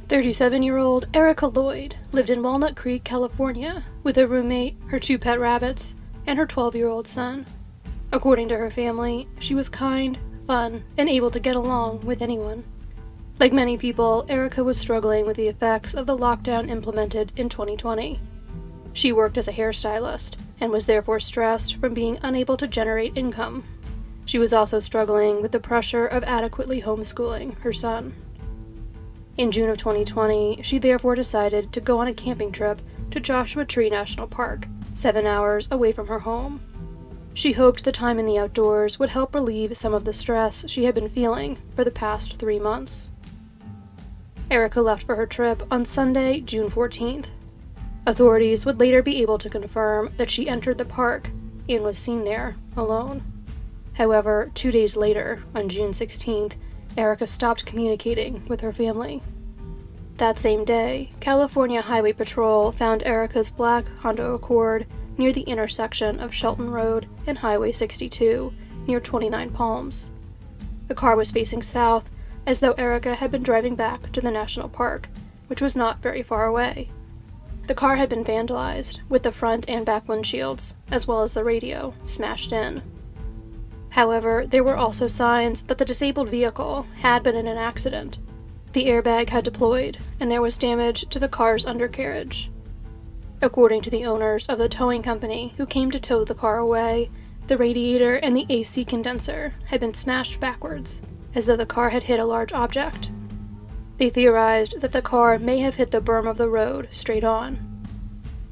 37-year-old Erica Lloyd lived in Walnut Creek, California, with a roommate, her 2 pet rabbits, and her 12-year-old son. According to her family, she was kind, fun, and able to get along with anyone. Like many people, Erica was struggling with the effects of the lockdown implemented in 2020. She worked as a hairstylist, and was therefore stressed from being unable to generate income. She was also struggling with the pressure of adequately homeschooling her son. In June of 2020, she therefore decided to go on a camping trip to Joshua Tree National Park, 7 hours away from her home. She hoped the time in the outdoors would help relieve some of the stress she had been feeling for the past 3 months. Erica left for her trip on Sunday, June 14th. Authorities would later be able to confirm that she entered the park and was seen there alone. However, 2 days later, on June 16th, Erica stopped communicating with her family. That same day, California Highway Patrol found Erica's black Honda Accord near the intersection of Shelton Road and Highway 62, near 29 Palms. The car was facing south, as though Erica had been driving back to the national park, which was not very far away. The car had been vandalized, with the front and back windshields, as well as the radio, smashed in. However, there were also signs that the disabled vehicle had been in an accident. The airbag had deployed, and there was damage to the car's undercarriage. According to the owners of the towing company who came to tow the car away, the radiator and the AC condenser had been smashed backwards, as though the car had hit a large object. They theorized that the car may have hit the berm of the road straight on.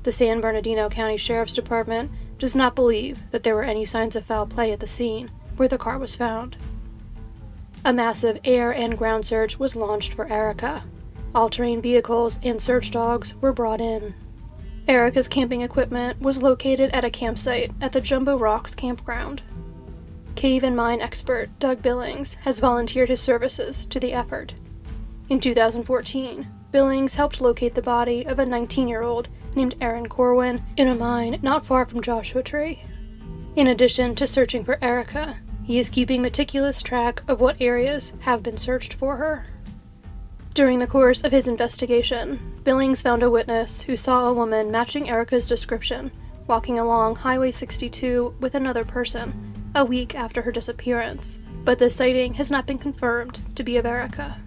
The San Bernardino County Sheriff's Department does not believe that there were any signs of foul play at the scene where the car was found. A massive air and ground search was launched for Erica. All-terrain vehicles and search dogs were brought in. Erica's camping equipment was located at a campsite at the Jumbo Rocks campground. Cave and mine expert Doug Billings has volunteered his services to the effort. In 2014, Billings helped locate the body of a 19-year-old named Erin Corwin in a mine not far from Joshua Tree. In addition to searching for Erica, he is keeping meticulous track of what areas have been searched for her. During the course of his investigation, Billings found a witness who saw a woman matching Erica's description walking along Highway 62 with another person a week after her disappearance, but this sighting has not been confirmed to be of Erica.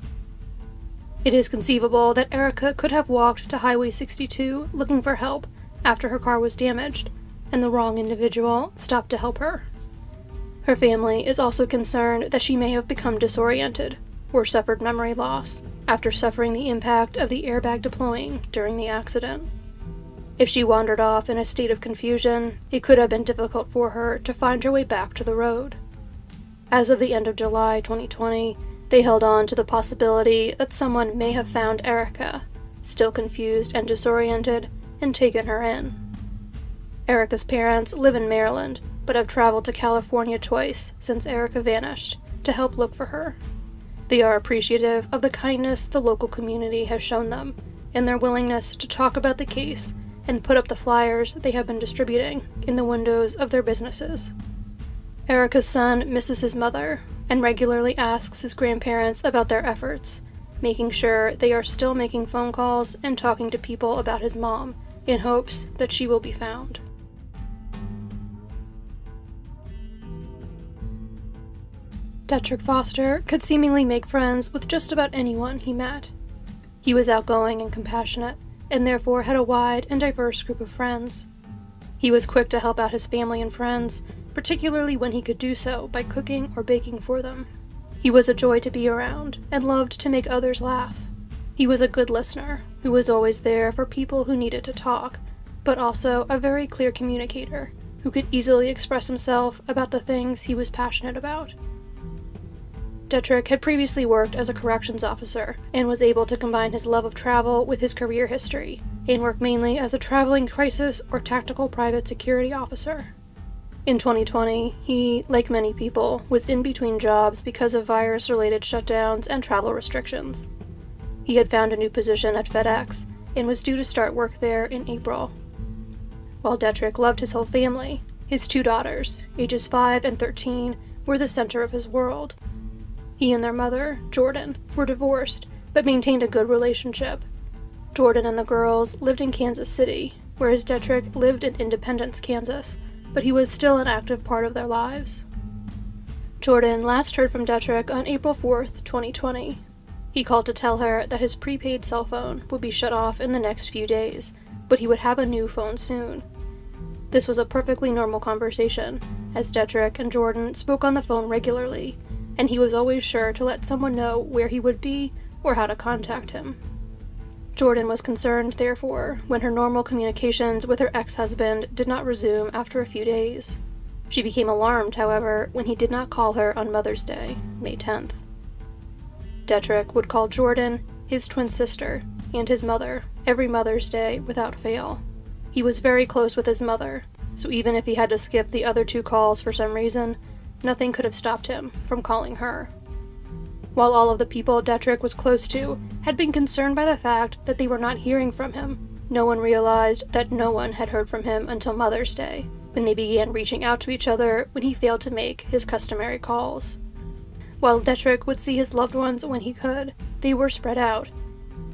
It is conceivable that Erica could have walked to Highway 62 looking for help after her car was damaged, and the wrong individual stopped to help her. Her family is also concerned that she may have become disoriented or suffered memory loss after suffering the impact of the airbag deploying during the accident. If she wandered off in a state of confusion, it could have been difficult for her to find her way back to the road. As of the end of July 2020, they held on to the possibility that someone may have found Erica, still confused and disoriented, and taken her in. Erica's parents live in Maryland, but have traveled to California twice since Erica vanished to help look for her. They are appreciative of the kindness the local community has shown them, and their willingness to talk about the case and put up the flyers they have been distributing in the windows of their businesses. Erica's son misses his mother and regularly asks his grandparents about their efforts, making sure they are still making phone calls and talking to people about his mom in hopes that she will be found. Detrick Foster could seemingly make friends with just about anyone he met. He was outgoing and compassionate, and therefore had a wide and diverse group of friends. He was quick to help out his family and friends, particularly when he could do so by cooking or baking for them. He was a joy to be around, and loved to make others laugh. He was a good listener, who was always there for people who needed to talk, but also a very clear communicator, who could easily express himself about the things he was passionate about. Detrick had previously worked as a corrections officer, and was able to combine his love of travel with his career history, and work mainly as a traveling crisis or tactical private security officer. In 2020, he, like many people, was in between jobs because of virus-related shutdowns and travel restrictions. He had found a new position at FedEx, and was due to start work there in April. While Detrick loved his whole family, his 2 daughters, ages 5 and 13, were the center of his world. He and their mother, Jordan, were divorced, but maintained a good relationship. Jordan and the girls lived in Kansas City, whereas Detrick lived in Independence, Kansas, but he was still an active part of their lives. Jordan last heard from Detrick on April 4th, 2020. He called to tell her that his prepaid cell phone would be shut off in the next few days, but he would have a new phone soon. This was a perfectly normal conversation, as Detrick and Jordan spoke on the phone regularly, and he was always sure to let someone know where he would be or how to contact him. Jordan was concerned, therefore, when her normal communications with her ex-husband did not resume after a few days. She became alarmed, however, when he did not call her on Mother's Day, May 10th. Detrick would call Jordan, his twin sister, and his mother every Mother's Day without fail. He was very close with his mother, so even if he had to skip the other two calls for some reason, nothing could have stopped him from calling her. While all of the people Detrick was close to had been concerned by the fact that they were not hearing from him, no one realized that no one had heard from him until Mother's Day, when they began reaching out to each other when he failed to make his customary calls. While Detrick would see his loved ones when he could, they were spread out.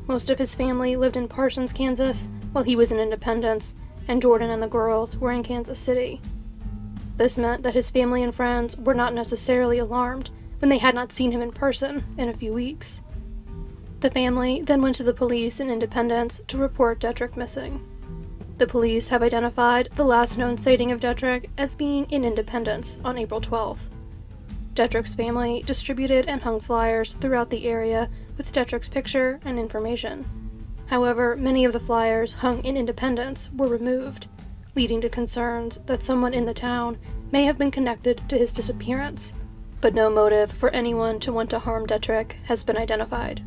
Most of his family lived in Parsons, Kansas, while he was in Independence, and Jordan and the girls were in Kansas City. This meant that his family and friends were not necessarily alarmed when they had not seen him in person in a few weeks. The family then went to the police in Independence to report Detrick missing. The police have identified the last known sighting of Detrick as being in Independence on April 12th. Detrick's family distributed and hung flyers throughout the area with Detrick's picture and information. However, many of the flyers hung in Independence were removed, leading to concerns that someone in the town may have been connected to his disappearance, but no motive for anyone to want to harm Detrick has been identified.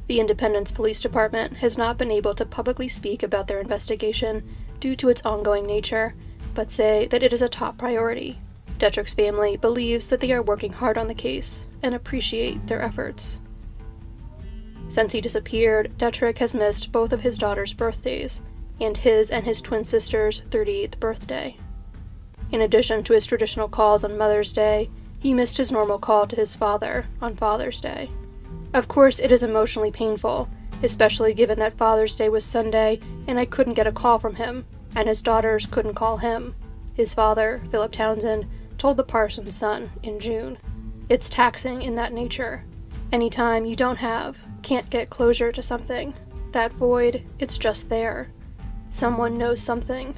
The Independence Police Department has not been able to publicly speak about their investigation due to its ongoing nature, but say that it is a top priority. Detrick's family believes that they are working hard on the case and appreciate their efforts. Since he disappeared, Detrick has missed both of his daughter's birthdays, and his twin sister's 38th birthday. In addition to his traditional calls on Mother's Day, he missed his normal call to his father on Father's Day. Of course, it is emotionally painful, especially given that Father's Day was Sunday and I couldn't get a call from him, and his daughters couldn't call him. His father, Philip Townsend, told the Parsons Sun in June. It's taxing in that nature. Anytime you can't get closure to something, that void, it's just there. Someone knows something.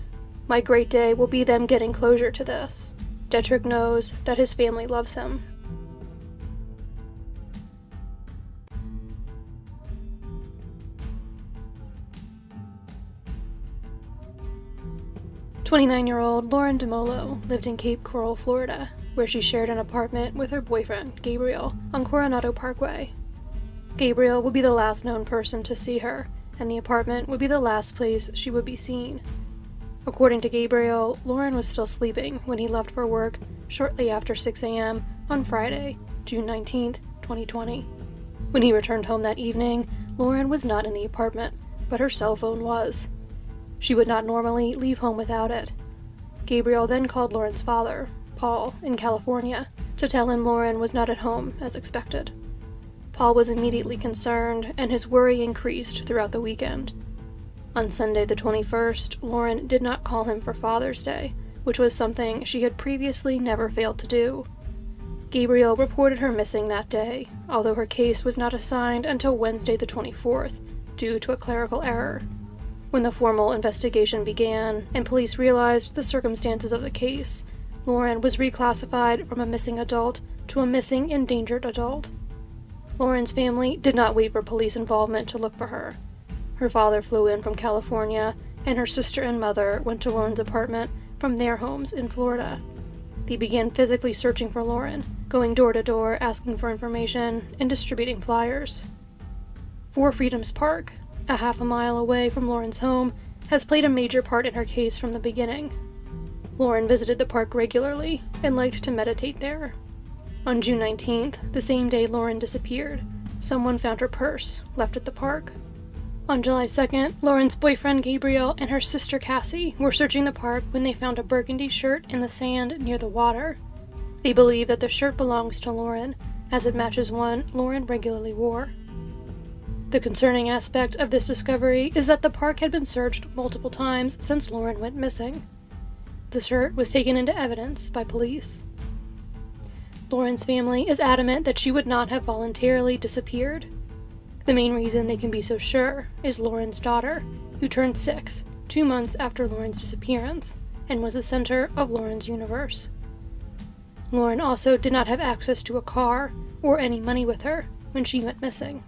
My great day will be them getting closure to this. Detrick knows that his family loves him. "29-year-old Lauren DeMolo lived in Cape Coral, Florida, where she shared an apartment with her boyfriend, Gabriel, on Coronado Parkway. Gabriel would be the last known person to see her, and the apartment would be the last place she would be seen. According to Gabriel, Lauren was still sleeping when he left for work shortly after 6 a.m. on Friday, June 19, 2020. When he returned home that evening, Lauren was not in the apartment, but her cell phone was. She would not normally leave home without it. Gabriel then called Lauren's father, Paul, in California, to tell him Lauren was not at home as expected. Paul was immediately concerned, and his worry increased throughout the weekend. On Sunday the 21st, Lauren did not call him for Father's Day, which was something she had previously never failed to do. Gabriel reported her missing that day, although her case was not assigned until Wednesday the 24th, due to a clerical error. When the formal investigation began, and police realized the circumstances of the case, Lauren was reclassified from a missing adult to a missing endangered adult. Lauren's family did not wait for police involvement to look for her. Her father flew in from California, and her sister and mother went to Lauren's apartment from their homes in Florida. They began physically searching for Lauren, going door to door asking for information and distributing flyers. Four Freedoms Park, a half a mile away from Lauren's home, has played a major part in her case from the beginning. Lauren visited the park regularly and liked to meditate there. On June 19th, the same day Lauren disappeared, someone found her purse, left at the park. On July 2nd, Lauren's boyfriend Gabriel and her sister Cassie were searching the park when they found a burgundy shirt in the sand near the water. They believe that the shirt belongs to Lauren, as it matches one Lauren regularly wore. The concerning aspect of this discovery is that the park had been searched multiple times since Lauren went missing. The shirt was taken into evidence by police. Lauren's family is adamant that she would not have voluntarily disappeared. The main reason they can be so sure is Lauren's daughter, who turned 6 2 months after Lauren's disappearance and was the center of Lauren's universe. Lauren also did not have access to a car or any money with her when she went missing.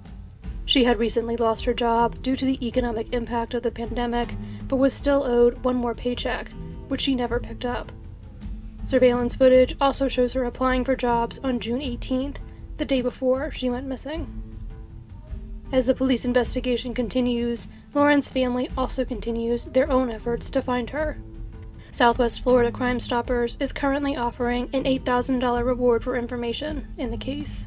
She had recently lost her job due to the economic impact of the pandemic, but was still owed one more paycheck, which she never picked up. Surveillance footage also shows her applying for jobs on June 18th, the day before she went missing. As the police investigation continues, Lauren's family also continues their own efforts to find her. Southwest Florida Crime Stoppers is currently offering an $8,000 reward for information in the case.